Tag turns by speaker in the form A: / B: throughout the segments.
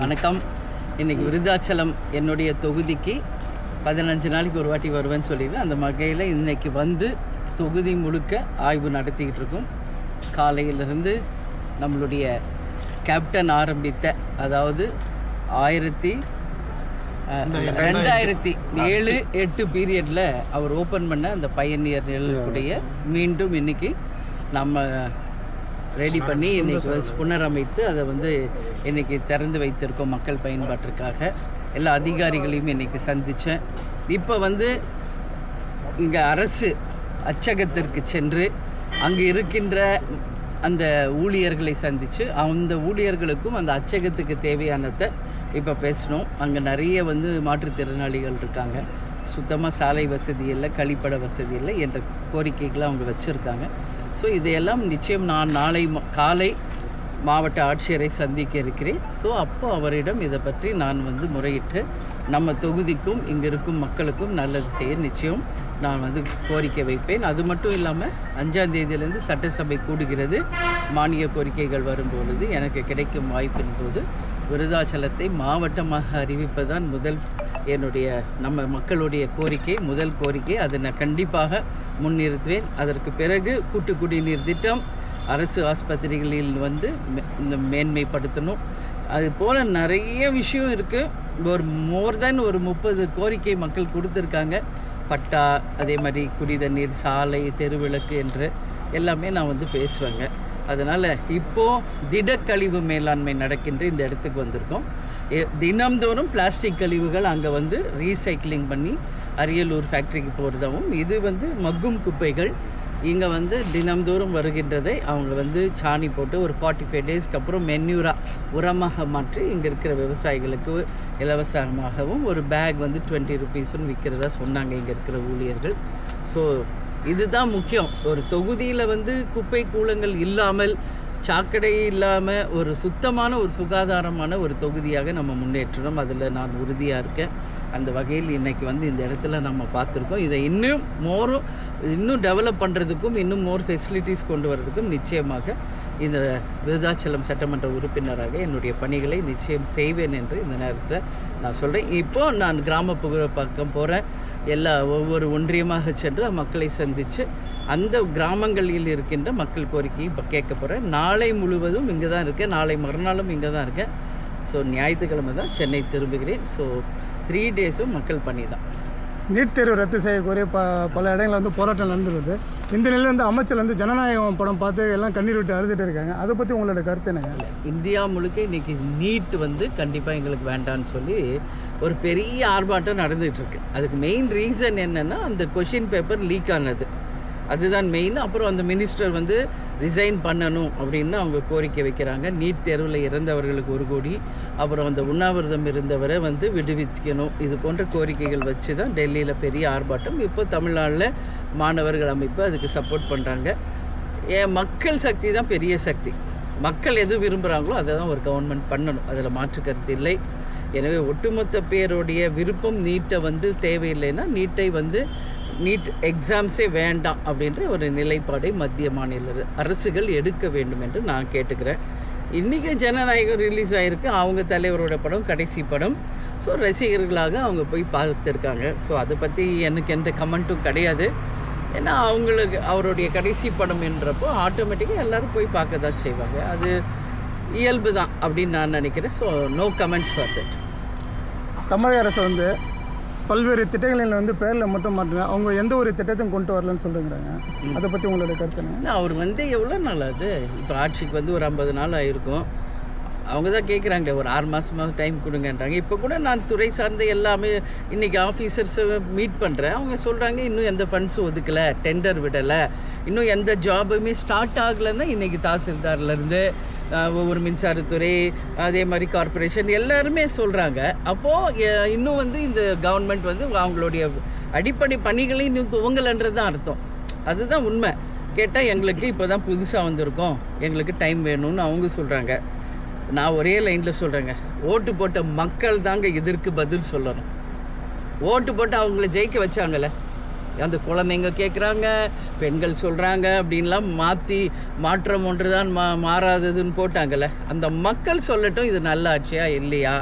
A: வணக்கம். இன்றைக்கி விருதாச்சலம் என்னுடைய தொகுதிக்கு 15 நாளைக்கு ஒரு வாட்டி வருவேன்னு சொல்லிடுவேன். அந்த வகையில் இன்றைக்கி வந்து தொகுதி முழுக்க ஆய்வு நடத்திக்கிட்டு இருக்கோம். காலையிலிருந்து நம்மளுடைய கேப்டன் ஆரம்பித்த, அதாவது 2007-8 பீரியடில் அவர் ஓப்பன் பண்ண அந்த பயணியர் நிழலுடைய மீண்டும் இன்றைக்கி நம்ம ரெடி பண்ணி இன்றைக்கி புனரமைத்து அதை வந்து இன்றைக்கி திறந்து வைத்திருக்கோம் மக்கள் பயன்பாட்டிற்காக. எல்லா அதிகாரிகளையும் இன்றைக்கி சந்தித்தேன். இப்போ வந்து இங்கே அரசு அச்சகத்திற்கு சென்று அங்கே இருக்கின்ற அந்த ஊழியர்களை சந்தித்து அந்த ஊழியர்களுக்கும் அந்த அச்சகத்துக்கு தேவையானதை இப்போ பேசணும். அங்கே நிறைய வந்து மாற்றுத்திறனாளிகள் இருக்காங்க. சுத்தமாக சாலை வசதி இல்லை, கழிப்பட வசதி இல்லை என்ற கோரிக்கைகளை அவங்க வச்சுருக்காங்க. ஸோ இதையெல்லாம் நிச்சயம் நான் நாளை காலை மாவட்ட ஆட்சியரை சந்திக்க இருக்கிறேன். ஸோ அப்போ அவரிடம் இதை பற்றி நான் வந்து முறையிட்டு நம்ம தொகுதிக்கும் இங்கே இருக்கும் மக்களுக்கும் நல்லது செய்ய நிச்சயம் நான் வந்து கோரிக்கை வைப்பேன். அது மட்டும் இல்லாமல் 5ஆம் தேதியிலேருந்து சட்டசபை கூடுகிறது. மானிய கோரிக்கைகள் வரும்பொழுது எனக்கு கிடைக்கும் வாய்ப்பின் போது விருதாச்சலத்தை மாவட்டமாக அறிவிப்பதுதான் என்னுடைய நம்ம மக்களுடைய கோரிக்கை, முதல் கோரிக்கை. அதை நான் கண்டிப்பாக முன்னிறுத்துவேன். அதற்கு பிறகு கூட்டு குடிநீர் திட்டம், அரசு ஆஸ்பத்திரிகளில் வந்து மேன்மைப்படுத்தணும். அது போல் நிறைய விஷயம் இருக்குது. ஒரு மோர் தென் ஒரு 30 கோரிக்கை மக்கள் கொடுத்துருக்காங்க. பட்டா, அதே மாதிரி குடிதண்ணீர், சாலை, தெருவிளக்கு என்று எல்லாமே நான் வந்து பேசுவேங்க. அதனால் இப்போது திடக்கழிவு மேலாண்மை நடக்கின்ற இந்த இடத்துக்கு வந்திருக்கோம். தினம்தோறும் பிளாஸ்டிக் கழிவுகள் அங்கே வந்து ரீசைக்ளிங் பண்ணி அரியலூர் ஃபேக்ட்ரிக்கு போகிறதாகவும், இது வந்து மக்கும் குப்பைகள் இங்கே வந்து தினம்தோறும் வருகின்றதை அவங்க வந்து சாணி போட்டு ஒரு 45 டேஸ்க்கு அப்புறம் உரமாக மாற்றி இங்கே இருக்கிற விவசாயிகளுக்கு இலவசமாகவும் ஒரு பேக் வந்து 20 ருபீஸ்ன்னு விற்கிறதா சொன்னாங்க இங்கே இருக்கிற ஊழியர்கள். ஸோ இதுதான் முக்கியம். ஒரு தொகுதியில் வந்து குப்பை கூலங்கள் இல்லாமல், சாக்கடை இல்லாமல் ஒரு சுத்தமான ஒரு சுகாதாரமான ஒரு தொகுதியாக நம்ம முன்னேற்றணும். அதில் நான் உறுதியாக இருக்கேன். அந்த வகையில் இன்றைக்கி வந்து இந்த இடத்துல நம்ம பார்த்துருக்கோம். இதை இன்னும் டெவலப் பண்ணுறதுக்கும், இன்னும் மோர் ஃபெசிலிட்டிஸ் கொண்டு வரதுக்கும் நிச்சயமாக இந்த விருதாச்சலம் சட்டமன்ற உறுப்பினராக என்னுடைய பணிகளை நிச்சயம் செய்வேன் என்று இந்த நேரத்தில் நான் சொல்கிறேன். இப்போது நான் கிராமப்புற பக்கம் போகிறேன். ஒவ்வொரு ஒன்றியமாக சென்று மக்களை சந்தித்து அந்த கிராமங்களில் இருக்கின்ற மக்கள் கோரிக்கையை இப்போ கேட்க போகிறேன். நாளை முழுவதும் இங்கே தான் இருக்கேன். நாளை மறுநாளும் இங்கே தான் இருக்கேன். ஸோ ஞாயிற்றுக்கிழமை தான் சென்னை திரும்புகிறேன். ஸோ 3 டேஸும் மக்கள் பணி தான்.
B: நீட் தேர்வு ரத்து செய்யக்கூடிய பல இடங்களில் வந்து போராட்டம் நடந்துருது. இந்த நிலையில் வந்து அமைச்சர் வந்து ஜனநாயகம் படம் பார்த்து எல்லாம் கண்ணீர் விட்டு அழுதுட்டு இருக்காங்க. அதை பற்றி உங்களோட கருத்து என்னங்க?
A: இந்தியா முழுக்க இன்றைக்கி நீட் வந்து கண்டிப்பாக எங்களுக்கு வேண்டான்னு சொல்லி ஒரு பெரிய ஆர்ப்பாட்டம் நடந்துகிட்ருக்கு. அதுக்கு மெயின் ரீசன் என்னென்னா அந்த கொஷின் பேப்பர் லீக் ஆனது, அதுதான் மெயின். அப்புறம் அந்த மினிஸ்டர் வந்து ரிசைன் பண்ணணும் அப்படின்னு அவங்க கோரிக்கை வைக்கிறாங்க. நீட் தேர்வில் இறந்தவர்களுக்கு 1 கோடி, அப்புறம் அந்த உண்ணாவிரதம் இருந்தவரை வந்து விடுவிக்கணும். இது போன்ற கோரிக்கைகள் வச்சு தான் டெல்லியில் பெரிய ஆர்ப்பாட்டம். இப்போ தமிழ்நாட்டில் மாணவர்கள் அமைப்பு அதுக்கு சப்போர்ட் பண்ணுறாங்க. மக்கள் சக்தி தான் பெரிய சக்தி. மக்கள் எது விரும்புகிறாங்களோ அதை தான் ஒரு கவர்மெண்ட் பண்ணணும், அதில் மாற்று கருத்து இல்லை. எனவே ஒட்டுமொத்த பேருடைய விருப்பம் நீட்டை வந்து தேவையில்லைன்னா நீட் எக்ஸாம்ஸே வேண்டாம் அப்படின்ற ஒரு நிலைப்பாடை மத்திய மாநில அரசுகள் எடுக்க வேண்டும் என்று நான் கேட்டுக்கிறேன். இன்றைக்கி ஜனநாயகம் ரிலீஸ் ஆகிருக்கு. அவங்க தலைவரோட படம், கடைசி படம். ஸோ ரசிகர்களாக அவங்க போய் பார்த்துருக்காங்க. ஸோ அதை பற்றி எனக்கு எந்த கமெண்ட்டும் கிடையாது. ஏன்னா அவருடைய கடைசி படம் என்றப்போ ஆட்டோமேட்டிக்காக எல்லோரும் போய் பார்க்க தான் செய்வாங்க. அது இயல்பு தான் அப்படின்னு நான் நினைக்கிறேன். So no comments for that.
B: தமிழக அரசு வந்து பல்வேறு திட்டங்களில் வந்து பேரில் மட்டும் மாற்றினா அவங்க எந்த ஒரு திட்டத்தையும் கொண்டு வரலன்னு சொல்லுங்கிறாங்க. அதை பற்றி உங்களோட கருத்து என்ன?
A: அவர் வந்து எவ்வளோ நாள் ஆகுது? இப்போ ஆட்சிக்கு வந்து ஒரு 50 நாள் ஆகிருக்கும். அவங்க தான் கேட்குறாங்க ஒரு 6 மாதமாக டைம் கொடுங்கன்றாங்க. இப்போ கூட நான் துறை சார்ந்த எல்லாமே இன்றைக்கி ஆஃபீஸர்ஸை மீட் பண்ணுறேன். அவங்க சொல்கிறாங்க இன்னும் எந்த ஃபண்ட்ஸும் ஒதுக்கலை, டெண்டர் விடலை, இன்னும் எந்த ஜாபுமே ஸ்டார்ட் ஆகலைன்னா இன்றைக்கி தாசில்தார்லேருந்து ஒவ்வொரு மின்சாரத்துறை, அதே மாதிரி கார்ப்பரேஷன் எல்லாருமே சொல்கிறாங்க. அப்போது இன்னும் வந்து இந்த கவர்மெண்ட் வந்து அவங்களுடைய அடிப்படை பணிகளை இன்னும் துவங்கலைன்றது தான் அர்த்தம். அதுதான் உண்மை. கேட்டால் எங்களுக்கு இப்போ தான் புதுசாக வந்திருக்கோம், எங்களுக்கு டைம் வேணும்னு அவங்க சொல்கிறாங்க. நான் ஒரே லைனில் சொல்கிறேங்க, ஓட்டு போட்ட மக்கள் தாங்க இதற்கு பதில் சொல்லணும். ஓட்டு போட்டு அவங்கள ஜெயிக்க வச்சாங்கல்ல, அந்த குழந்தைங்க கேட்குறாங்க, பெண்கள் சொல்கிறாங்க அப்படின்லாம் மாற்றம் ஒன்று தான் மாறாததுன்னு போட்டாங்கல்ல. அந்த மக்கள் சொல்லட்டும் இது நல்ல ஆட்சியா இல்லையா,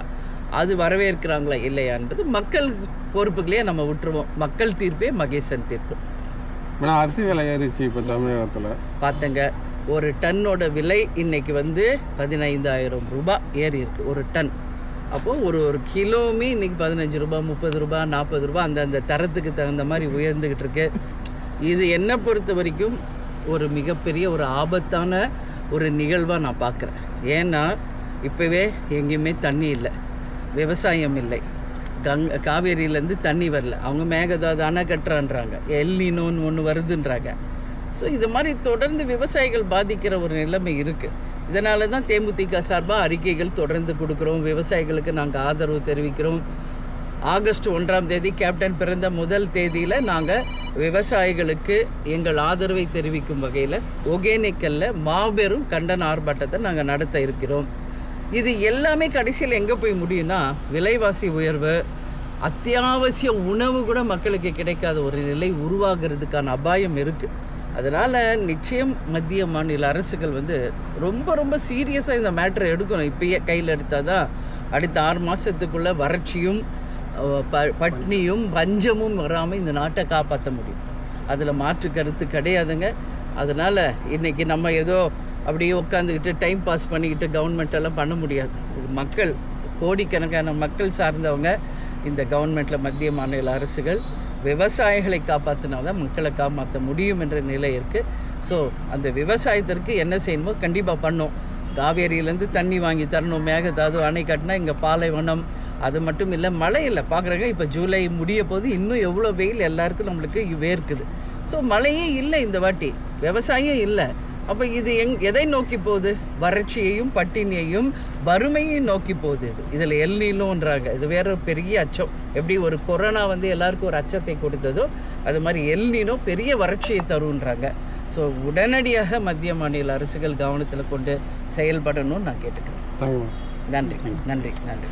A: அது வரவேற்கிறாங்களா இல்லையான்றது மக்கள் பொறுப்புகளையே நம்ம விட்டுருவோம். மக்கள் தீர்ப்பே மகேசன் தீர்ப்பு.
C: அரிசி விலை ஏறிச்சு இப்போ தமிழகத்தில்
A: பார்த்தங்க. ஒரு டன்னோட விலை இன்றைக்கி வந்து 15,000 ரூபாய் ஏறி இருக்குது ஒரு டன். அப்போது ஒரு கிலோவுமே இன்றைக்கி 15 ரூபா, 30 ரூபா, 40 ரூபா அந்த தரத்துக்கு தகுந்த மாதிரி உயர்ந்துக்கிட்டு இருக்கு. இது என்னை பொறுத்த வரைக்கும் ஒரு மிகப்பெரிய ஒரு ஆபத்தான ஒரு நிகழ்வாக நான் பார்க்குறேன். ஏன்னா இப்போவே எங்கேயுமே தண்ணி இல்லை, விவசாயம் இல்லை, காவேரியிலேருந்து தண்ணி வரல, அவங்க மேகதாது அணை கட்டுறான்றாங்க, எல்னினோன்னு ஒன்று வருதுன்றாங்க. ஸோ இது மாதிரி தொடர்ந்து விவசாயிகள் பாதிக்கிற ஒரு நிலைமை இருக்குது. இதனால தான் தேமுதிக சார்பாக அறிக்கைகள் தொடர்ந்து கொடுக்குறோம், விவசாயிகளுக்கு நாங்கள் ஆதரவு தெரிவிக்கிறோம். ஆகஸ்ட் 1ஆம் தேதி கேப்டன் பிறந்த முதல் தேதியில் நாங்கள் விவசாயிகளுக்கு எங்கள் ஆதரவை தெரிவிக்கும் வகையில் ஒகேனக்கல்ல மாபெரும் கண்டன ஆர்ப்பாட்டத்தை நாங்கள் நடத்த இருக்கிறோம். இது எல்லாமே கடைசியில் எங்கே போய் முடியும்னா, விலைவாசி உயர்வு, அத்தியாவசிய உணவு கூட மக்களுக்கு கிடைக்காத ஒரு நிலை உருவாகிறதுக்கான அபாயம் இருக்குது. அதனால் நிச்சயம் மத்திய மாநில அரசுகள் வந்து ரொம்ப ரொம்ப சீரியஸாக இந்த மேட்டரை எடுக்கணும். இப்போயே கையில் எடுத்தால் தான் அடுத்த 6 மாதத்துக்குள்ளே வறட்சியும் பட்னியும் பஞ்சமும் வராமல் இந்த நாட்டை காப்பாற்ற முடியும். அதில் மாற்று கருத்து கிடையாதுங்க. அதனால் இன்றைக்கி நம்ம ஏதோ அப்படியே உட்காந்துக்கிட்டு டைம் பாஸ் பண்ணிக்கிட்டு கவர்மெண்ட்டெல்லாம் பண்ண முடியாது. இது மக்கள், கோடிக்கணக்கான மக்கள் சார்ந்தவங்க. இந்த கவர்மெண்ட்டில் மத்திய மாநில அரசுகள் விவசாயிகளை காப்பாற்றினா தான் மக்களை காப்பாற்ற முடியும் என்ற நிலை இருக்குது. ஸோ அந்த விவசாயத்திற்கு என்ன செய்யணுமோ கண்டிப்பாக பண்ணோம். காவேரியிலேருந்து தண்ணி வாங்கி தரணும், மேகதாது அணை கட்டினா இங்கே பாலைவனம். அது மட்டும் இல்லை, மழை இல்லை பார்க்குறாங்க. இப்போ ஜூலை முடிய போது இன்னும் எவ்வளோ வெயில் எல்லாருக்கும் நம்மளுக்கு வேர்க்குது. ஸோ மழையே இல்லை இந்த வாட்டி, விவசாயம் இல்லை. அப்போ இது எதை நோக்கி போகுது? வறட்சியையும் பட்டினியையும் வறுமையும் நோக்கி போகுது. இதில் எல்னினோன்றாங்க, இது வேற பெரிய அச்சம். எப்படி ஒரு கொரோனா வந்து எல்லாருக்கும் ஒரு அச்சத்தை கொடுத்ததோ அது மாதிரி எல்னினோ பெரிய வறட்சியை தருன்றாங்க. ஸோ உடனடியாக மத்திய மாநில அரசுகள் கவனத்தில் கொண்டு செயல்படணும்னு நான் கேட்டுக்கிறேன். நன்றி நன்றி நன்றி.